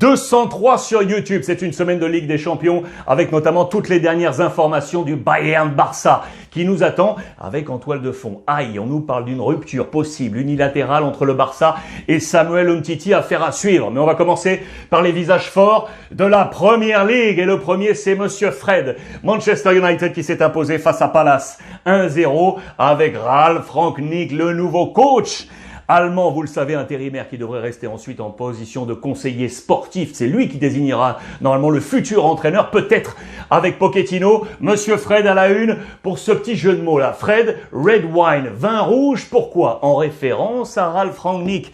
203 sur YouTube. C'est une semaine de Ligue des Champions avec notamment toutes les dernières informations du Bayern-Barça qui nous attend avec en toile de fond. Aïe, on nous parle d'une rupture possible unilatérale entre le Barça et Samuel Umtiti, affaire à suivre. Mais on va commencer par les visages forts de la Première Ligue. Et le premier, c'est Monsieur Fred. Manchester United qui s'est imposé face à Palace 1-0 avec Ralf Rangnick, le nouveau coach allemand, vous le savez, intérimaire, qui devrait rester ensuite en position de conseiller sportif. C'est lui qui désignera normalement le futur entraîneur, peut-être avec Pochettino. Monsieur Fred à la une pour ce petit jeu de mots là. Fred, Red Wine, vin rouge, pourquoi? En référence à Ralf Rangnick.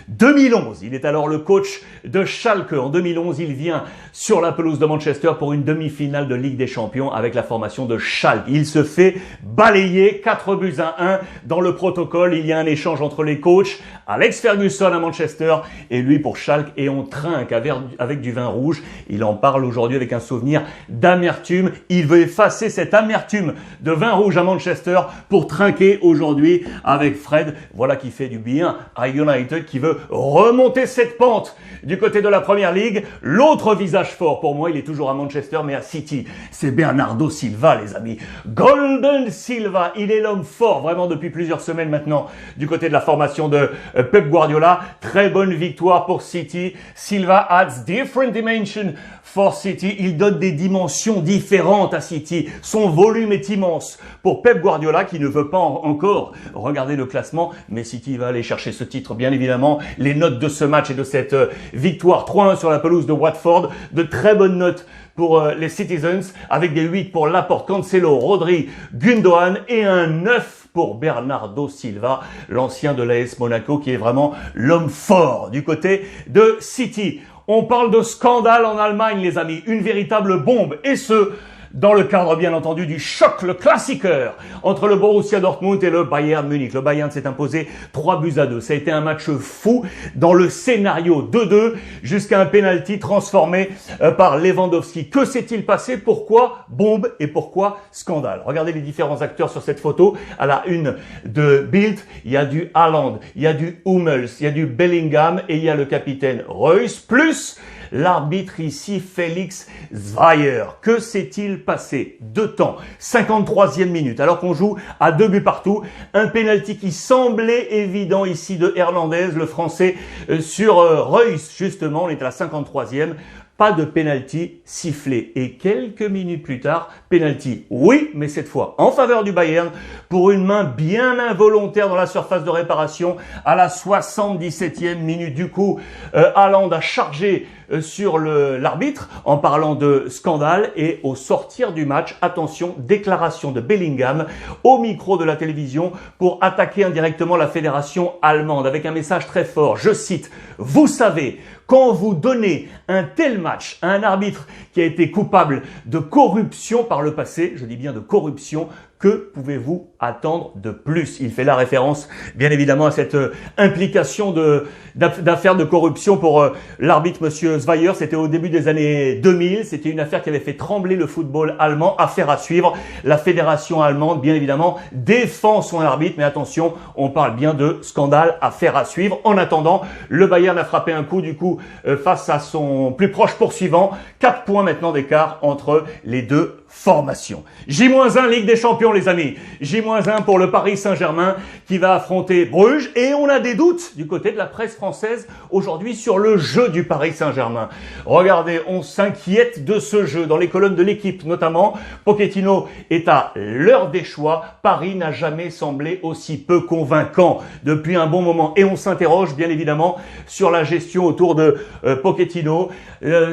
2011, il est alors le coach de Schalke. En 2011, il vient sur la pelouse de Manchester pour une demi-finale de Ligue des Champions avec la formation de Schalke. Il se fait balayer 4-1 dans le protocole. Il y a un échange entre les coachs, Alex Ferguson à Manchester et lui pour Schalke, et on trinque avec du vin rouge. Il en parle aujourd'hui avec un souvenir d'amertume. Il veut effacer cette amertume de vin rouge à Manchester pour trinquer aujourd'hui avec Fred. Voilà qui fait du bien à United, qui veut remonter cette pente du côté de la Première Ligue. L'autre visage fort pour moi, il est toujours à Manchester mais à City, c'est Bernardo Silva, les amis. Golden Silva, il est l'homme fort vraiment depuis plusieurs semaines maintenant du côté de la formation de Pep Guardiola. Très bonne victoire pour City. Silva adds different dimension for City. Il donne des dimensions différentes à City. Son volume est immense pour Pep Guardiola qui ne veut pas encore regarder le classement, mais City va aller chercher ce titre bien évidemment. Les notes de ce match et de cette victoire 3-1 sur la pelouse de Watford, de très bonnes notes pour les Citizens, avec des 8 pour Laporte, Cancelo, Rodri, Gundogan et un 9 pour Bernardo Silva, l'ancien de l'AS Monaco, qui est vraiment l'homme fort du côté de City. On parle de scandale en Allemagne, les amis, une véritable bombe, et ce, dans le cadre, bien entendu, du choc, le classiqueur, entre le Borussia Dortmund et le Bayern Munich. Le Bayern s'est imposé 3-2. Ça a été un match fou dans le scénario 2-2 jusqu'à un penalty transformé par Lewandowski. Que s'est-il passé? Pourquoi bombe et pourquoi scandale? Regardez les différents acteurs sur cette photo. À la une de Bild, il y a du Haaland, il y a du Hummels, il y a du Bellingham et il y a le capitaine Reus, plus l'arbitre ici, Felix Zweier. Que s'est-il passé? 2 temps, 53e minute, alors qu'on joue à 2 buts partout. Un penalty qui semblait évident ici de Hernandez, le français, sur Reus, justement. On est à la 53e. Pas de penalty sifflé. Et quelques minutes plus tard, penalty, oui, mais cette fois en faveur du Bayern pour une main bien involontaire dans la surface de réparation à la 77e minute. Du coup, Haaland a chargé sur l'arbitre en parlant de scandale, et au sortir du match, attention, déclaration de Bellingham au micro de la télévision pour attaquer indirectement la fédération allemande avec un message très fort. Je cite: « Vous savez, quand vous donnez un tel match à un arbitre qui a été coupable de corruption par le passé, je dis bien de corruption, que pouvez-vous attendre de plus ?» Il fait la référence, bien évidemment, à cette implication d'affaires de corruption pour l'arbitre Monsieur Zweier. C'était au début des années 2000. C'était une affaire qui avait fait trembler le football allemand. Affaire à suivre. La fédération allemande, bien évidemment, défend son arbitre. Mais attention, on parle bien de scandale. Affaire à suivre. En attendant, le Bayern a frappé un coup, du coup, face à son plus proche poursuivant. 4 points maintenant d'écart entre les deux formations. J-1 Ligue des Champions, les amis. J-1 pour le Paris Saint-Germain qui va affronter Bruges, et on a des doutes du côté de la presse française aujourd'hui sur le jeu du Paris Saint-Germain. Regardez, on s'inquiète de ce jeu dans les colonnes de l'équipe notamment. Pochettino est à l'heure des choix. Paris n'a jamais semblé aussi peu convaincant depuis un bon moment, et on s'interroge bien évidemment sur la gestion autour de Pochettino.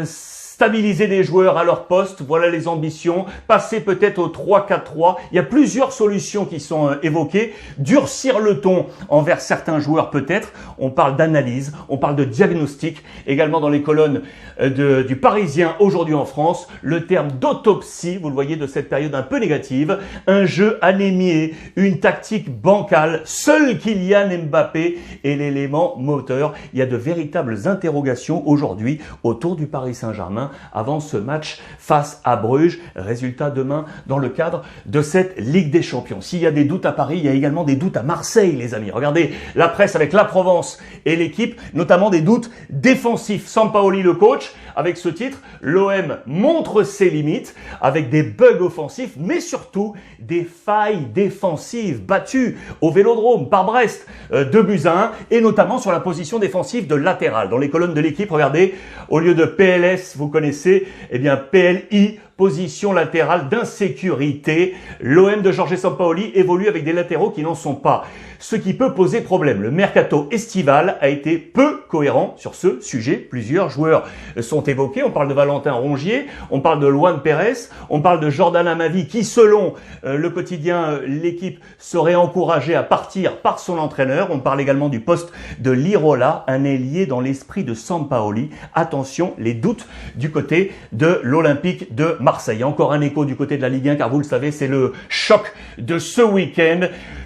Stabiliser des joueurs à leur poste, voilà les ambitions. Passer peut-être au 3-4-3. Il y a plusieurs solutions qui sont évoquées. Durcir le ton envers certains joueurs peut-être. On parle d'analyse, on parle de diagnostic. Également dans les colonnes du Parisien aujourd'hui en France, le terme d'autopsie, vous le voyez, de cette période un peu négative. Un jeu anémié, une tactique bancale. Seul Kylian Mbappé est l'élément moteur. Il y a de véritables interrogations aujourd'hui autour du Paris Saint-Germain demain avant ce match face à Bruges. Résultat demain dans le cadre de cette Ligue des Champions. S'il y a des doutes à Paris, il y a également des doutes à Marseille, les amis. Regardez la presse avec la Provence et l'équipe, notamment des doutes défensifs. Sampaoli, le coach, avec ce titre, l'OM montre ses limites avec des bugs offensifs, mais surtout des failles défensives battues au Vélodrome par Brest, 2-1, et notamment sur la position défensive de latéral. Dans les colonnes de l'équipe, regardez, au lieu de PLS, vous connaissez, eh bien PLI, position latérale d'insécurité. L'OM de Jorge Sampaoli évolue avec des latéraux qui n'en sont pas, ce qui peut poser problème. Le mercato estival a été peu cohérent sur ce sujet. Plusieurs joueurs sont évoqués. On parle de Valentin Rongier, on parle de Luan Pérez, on parle de Jordan Amavi qui, selon le quotidien L'équipe, serait encouragé à partir par son entraîneur. On parle également du poste de Lirola, un ailier dans l'esprit de Sampaoli. Attention, les doutes du côté de l'Olympique de Marseille. Encore un écho du côté de la Ligue 1, car vous le savez, c'est le choc de ce week-end.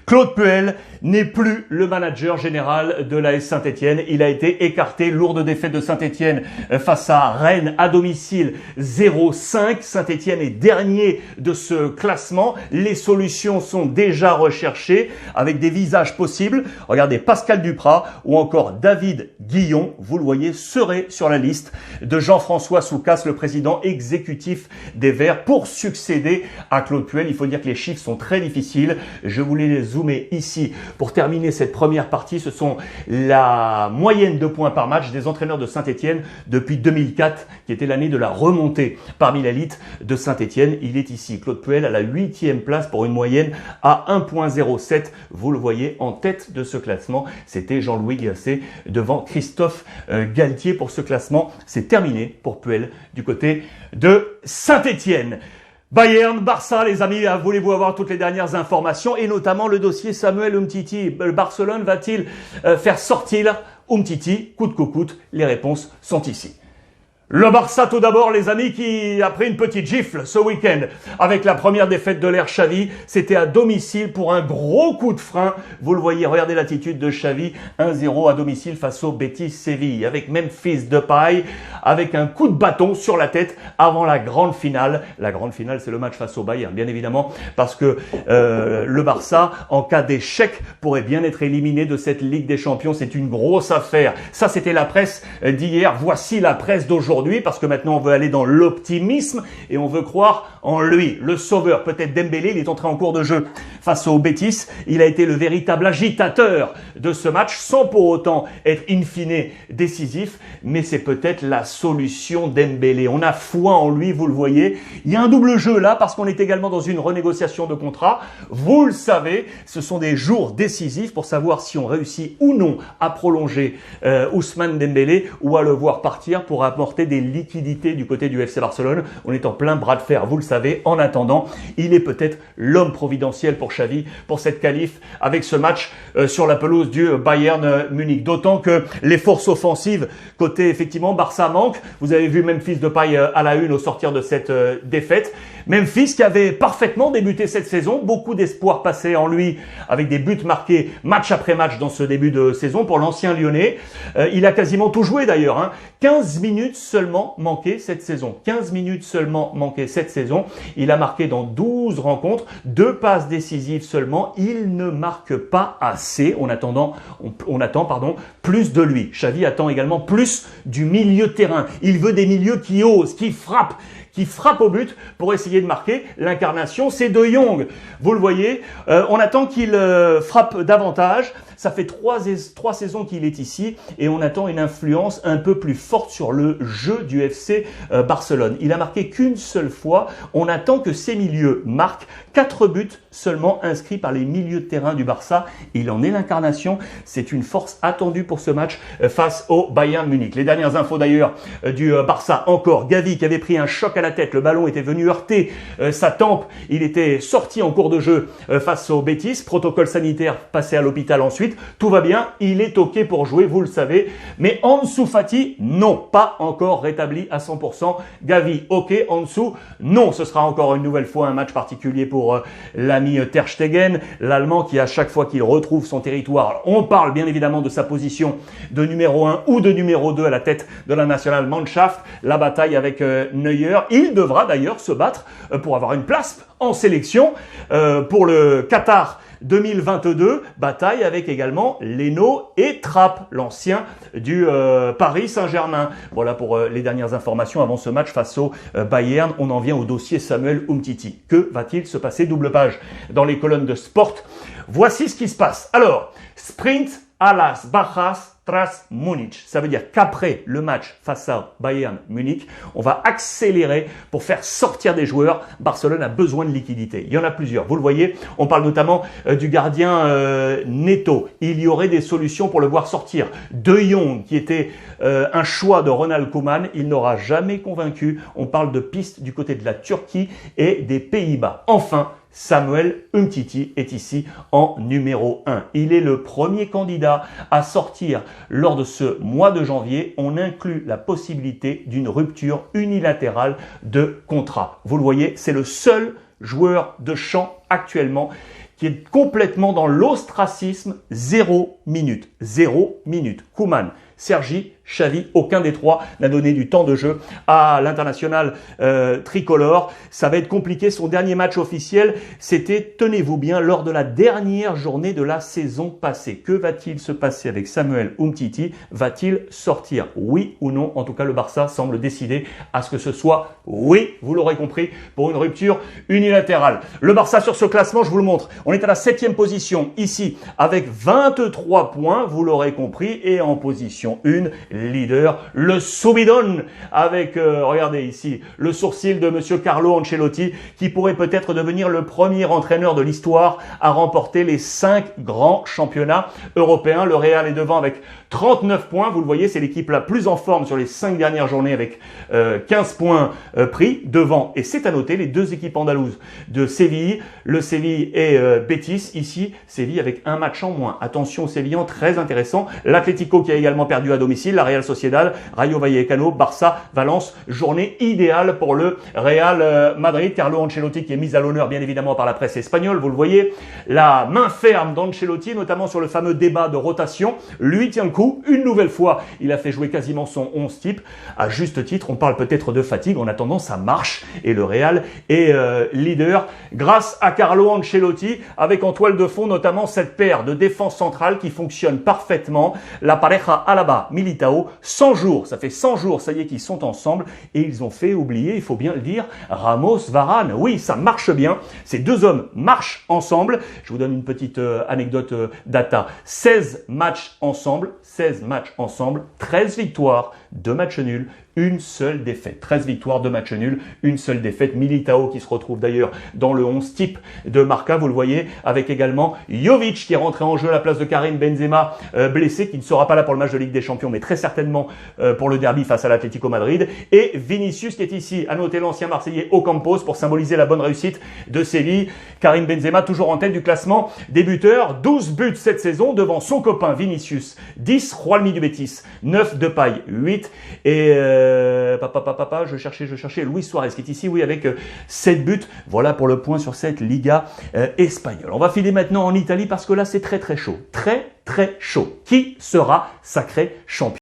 Claude Puel n'est plus le manager général de l'AS Saint-Etienne. Il a été écarté. Lourde défaite de Saint-Etienne face à Rennes à domicile 0-5. Saint-Etienne est dernier de ce classement. Les solutions sont déjà recherchées avec des visages possibles. Regardez, Pascal Duprat ou encore David Guillon, vous le voyez, seraient sur la liste de Jean-François Soucas, le président exécutif des Verts, pour succéder à Claude Puel. Il faut dire que les chiffres sont très difficiles. Je voulais les zoomer ici pour terminer cette première partie. Ce sont la moyenne de points par match des entraîneurs de Saint-Etienne depuis 2004, qui était l'année de la remontée parmi l'élite de Saint-Etienne. Il est ici, Claude Puel, à la 8e place pour une moyenne à 1,07. Vous le voyez en tête de ce classement. C'était Jean-Louis Gasset devant Christophe Galtier pour ce classement. C'est terminé pour Puel du côté de Saint-Etienne. Bayern, Barça, les amis, voulez-vous avoir toutes les dernières informations et notamment le dossier Samuel Umtiti? Barcelone va-t-il faire sortir Umtiti coûte que coûte? Les réponses sont ici. Le Barça tout d'abord, les amis, qui a pris une petite gifle ce week-end avec la première défaite de l'ère Xavi. C'était à domicile pour un gros coup de frein. Vous le voyez, regardez l'attitude de Xavi. 1-0 à domicile face au Betis Séville avec Memphis Depay, avec un coup de bâton sur la tête avant la grande finale. La grande finale, c'est le match face au Bayern, bien évidemment, parce que le Barça, en cas d'échec, pourrait bien être éliminé de cette Ligue des Champions. C'est une grosse affaire. Ça, c'était la presse d'hier. Voici la presse d'aujourd'hui, parce que maintenant on veut aller dans l'optimisme et on veut croire en lui, le sauveur. Peut-être Dembélé, il est entré en cours de jeu face au Betis. Il a été le véritable agitateur de ce match, sans pour autant être in fine décisif, mais c'est peut-être la solution Dembélé. On a foi en lui, vous le voyez. Il y a un double jeu là, parce qu'on est également dans une renégociation de contrat. Vous le savez, ce sont des jours décisifs pour savoir si on réussit ou non à prolonger Ousmane Dembélé ou à le voir partir pour apporter des liquidités du côté du FC Barcelone. On est en plein bras de fer, vous le savez. En attendant, il est peut-être l'homme providentiel pour Xavi, pour cette qualif avec ce match sur la pelouse du Bayern Munich. D'autant que les forces offensives côté effectivement Barça manquent. Vous avez vu Memphis Depay à la une au sortir de cette défaite. Memphis qui avait parfaitement débuté cette saison, beaucoup d'espoir passé en lui avec des buts marqués match après match dans ce début de saison pour l'ancien Lyonnais. Il a quasiment tout joué d'ailleurs, 15 minutes seulement manquées cette saison. 15 minutes seulement manquées cette saison. Il a marqué dans 12 rencontres, 2 passes décisives seulement. Il ne marque pas assez. On attend plus de lui. Xavi attend également plus du milieu de terrain. Il veut des milieux qui osent, qui frappe au but pour essayer de marquer. L'incarnation, c'est De Jong. Vous le voyez, on attend qu'il frappe davantage. Ça fait 3 saisons qu'il est ici et on attend une influence un peu plus forte sur le jeu du FC Barcelone. Il a marqué qu'une seule fois. On attend que ses milieux marquent. 4 buts seulement inscrits par les milieux de terrain du Barça. Il en est l'incarnation. C'est une force attendue pour ce match face au Bayern Munich. Les dernières infos d'ailleurs du Barça encore. Gavi qui avait pris un choc à la tête. Le ballon était venu heurter sa tempe. Il était sorti en cours de jeu face au Betis. Protocole sanitaire, passé à l'hôpital ensuite. Tout va bien. Il est OK pour jouer, vous le savez. Mais Ansu Fati, non, pas encore rétabli à 100%. Gavi, OK. Ansu, non. Ce sera encore une nouvelle fois un match particulier pour l'ami Ter Stegen, l'Allemand qui à chaque fois qu'il retrouve son territoire, on parle bien évidemment de sa position de numéro 1 ou de numéro 2 à la tête de la Nationalmannschaft, la bataille avec Neuer. Il devra d'ailleurs se battre pour avoir une place en sélection pour le Qatar 2022, bataille avec également Leno et Trapp, l'ancien du Paris Saint-Germain. Voilà pour les dernières informations avant ce match face au Bayern. On en vient au dossier Samuel Umtiti. Que va-t-il se passer? Double page dans les colonnes de Sport. Voici ce qui se passe. Alors, sprint a las bajas tras Múnich. Ça veut dire qu'après le match face à Bayern Munich, on va accélérer pour faire sortir des joueurs. Barcelone a besoin de liquidité. Il y en a plusieurs. Vous le voyez, on parle notamment du gardien Neto. Il y aurait des solutions pour le voir sortir. De Jong, qui était un choix de Ronald Koeman, il n'aura jamais convaincu. On parle de pistes du côté de la Turquie et des Pays-Bas. Enfin, Samuel Umtiti est ici en numéro 1. Il est le premier candidat à sortir lors de ce mois de janvier. On inclut la possibilité d'une rupture unilatérale de contrat. Vous le voyez, c'est le seul joueur de champ actuellement qui est complètement dans l'ostracisme. 0 minute. 0 minute. Koeman, Sergi, Xavi, aucun des trois n'a donné du temps de jeu à l'international tricolore. Ça va être compliqué. Son dernier match officiel, c'était, tenez-vous bien, lors de la dernière journée de la saison passée. Que va-t-il se passer avec Samuel Umtiti? Va-t-il sortir? Oui ou non? En tout cas, le Barça semble décidé à ce que ce soit oui, vous l'aurez compris, pour une rupture unilatérale. Le Barça sur ce classement, je vous le montre. On est à la 7e position ici avec 23 points, vous l'aurez compris, et en position 1, leader, le Subidon, avec, regardez ici, le sourcil de monsieur Carlo Ancelotti, qui pourrait peut-être devenir le premier entraîneur de l'histoire à remporter les 5 grands championnats européens. Le Real est devant avec 39 points. Vous le voyez, c'est l'équipe la plus en forme sur les 5 dernières journées avec 15 points pris devant. Et c'est à noter les deux équipes andalouses de Séville, le Séville et Betis. Ici, Séville avec un match en moins. Attention aux Sévillans, très intéressant. L'Atlético qui a également perdu à domicile, la Real Sociedad, Rayo Vallecano, Barça, Valence. Journée idéale pour le Real Madrid. Carlo Ancelotti qui est mis à l'honneur bien évidemment par la presse espagnole. Vous le voyez, la main ferme d'Ancelotti, notamment sur le fameux débat de rotation, lui tient le coup. Une nouvelle fois, il a fait jouer quasiment son 11 type. À juste titre, on parle peut-être de fatigue. En attendant, ça marche. Et le Real est leader grâce à Carlo Ancelotti, avec en toile de fond notamment cette paire de défense centrale qui fonctionne parfaitement. La pareja Alaba-Militao, 100 jours. Ça fait 100 jours, ça y est, qu'ils sont ensemble. Et ils ont fait oublier, il faut bien le dire, Ramos-Varane. Oui, ça marche bien. Ces deux hommes marchent ensemble. Je vous donne une petite anecdote data. 16 matchs ensemble. 16 matchs ensemble, 13 victoires, 2 matchs nuls, une seule défaite. 13 victoires, 2 matchs nuls, une seule défaite. Militao qui se retrouve d'ailleurs dans le 11 type de Marca, vous le voyez, avec également Jovic qui est rentré en jeu à la place de Karim Benzema, blessé, qui ne sera pas là pour le match de Ligue des Champions, mais très certainement pour le derby face à l'Atlético Madrid. Et Vinicius qui est ici, à noter l'ancien Marseillais Ocampos pour symboliser la bonne réussite de Séville. Karim Benzema toujours en tête du classement des buteurs, 12 buts cette saison devant son copain Vinicius, 10 Juanmi du Betis, 9 Depay, 8 et je cherchais Luis Suarez qui est ici, oui, avec 7 buts. Voilà pour le point sur cette Liga espagnole. On va filer maintenant en Italie parce que là c'est très chaud. Très chaud. Qui sera sacré champion?